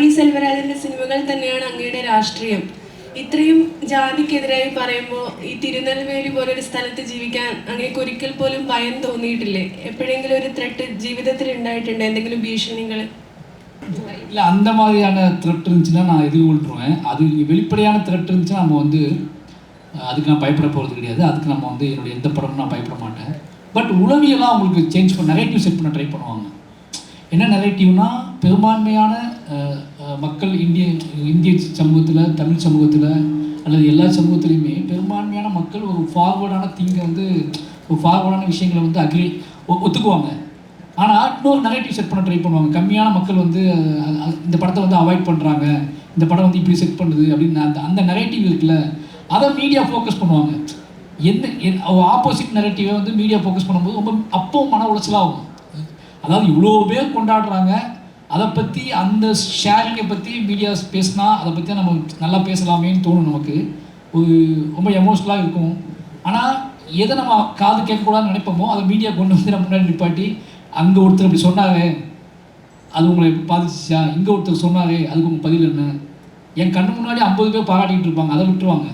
ആരി സെൽവരാജിന്റെ സിനിമകൾ തന്നെയാണ് അങ്ങയുടെ രാഷ്ട്രീയം. ഇത്രയും ജാതിക്കെതിരായി പറയുമ്പോൾ ഈ തിരുനെൽവേലി പോലൊരു സ്ഥലത്ത് ജീവിക്കാൻ അങ്ങേക്ക് ഒരിക്കൽ പോലും ഭയം തോന്നിയിട്ടില്ലേ? എപ്പോഴെങ്കിലും ഒരു ത്രെട്ട് ജീവിതത്തിൽ ഉണ്ടായിട്ടുണ്ട്, എന്തെങ്കിലും ഭീഷണികൾ? இல்லை, அந்த மாதிரியான த்ரெட் இருந்துச்சுன்னா நான் எதிர்கொள்கிறேன். அது வெளிப்படையான த்ரெட் இருந்துச்சுன்னா நம்ம வந்து அதுக்கு நான் பயப்பட போகிறது கிடையாது. அதுக்கு நம்ம வந்து என்னுடைய எந்த படமும் நான் பயப்பட மாட்டேன். பட் உளவியெல்லாம் அவங்களுக்கு சேஞ்ச் பண்ண நெரேட்டிவ் செட் பண்ண ட்ரை பண்ணுவாங்க. என்ன நெரேட்டிவ்னா, பெரும்பான்மையான மக்கள் இந்திய சமூகத்தில், தமிழ் சமூகத்தில் அல்லது எல்லா சமூகத்துலேயுமே பெரும்பான்மையான மக்கள் ஒரு ஃபார்வர்டான திங்கை வந்து, ஒரு ஃபார்வர்டான விஷயங்களை வந்து ஒத்துக்குவாங்க. ஆனால் இன்னொரு நெரேட்டிவ் செட் பண்ண ட்ரை பண்ணுவாங்க. கம்மியான மக்கள் வந்து இந்த படத்தை வந்து அவாய்ட் பண்ணுறாங்க, இந்த படம் வந்து இப்படி செட் பண்ணுது அப்படின்னு அந்த நெரேட்டிவ் இருக்குல்ல, அதை மீடியா ஃபோக்கஸ் பண்ணுவாங்க. ஆப்போசிட் நெரேட்டிவை வந்து மீடியா ஃபோக்கஸ் பண்ணும்போது ரொம்ப அப்பவும் மன உளைச்சலாகும். அதாவது இவ்வளோ பேர் கொண்டாடுறாங்க, அதை பற்றி அந்த ஷேரிங்கை பற்றி மீடியா பேசினா அதை பற்றி நம்ம நல்லா பேசலாமேன்னு தோணும். நமக்கு ஒரு ரொம்ப எமோஷ்னலாக இருக்கும். ஆனால் எதை நம்ம காது கேட்கக்கூடாதுன்னு நினைப்போமோ அதை மீடியா கொண்டு வந்து நம்ம முன்னாடி நிப்பாட்டி, அங்கே ஒருத்தர் அப்படி சொன்னாரே அது உங்களை பாதிச்சிச்சா, இங்கே ஒருத்தர் சொன்னாரே அதுக்கு உங்கள் பதில் என்ன, என் கண்ணு முன்னாடி 50 பேர் பாராட்டிகிட்டு இருப்பாங்க, அதை விட்டுருவாங்க.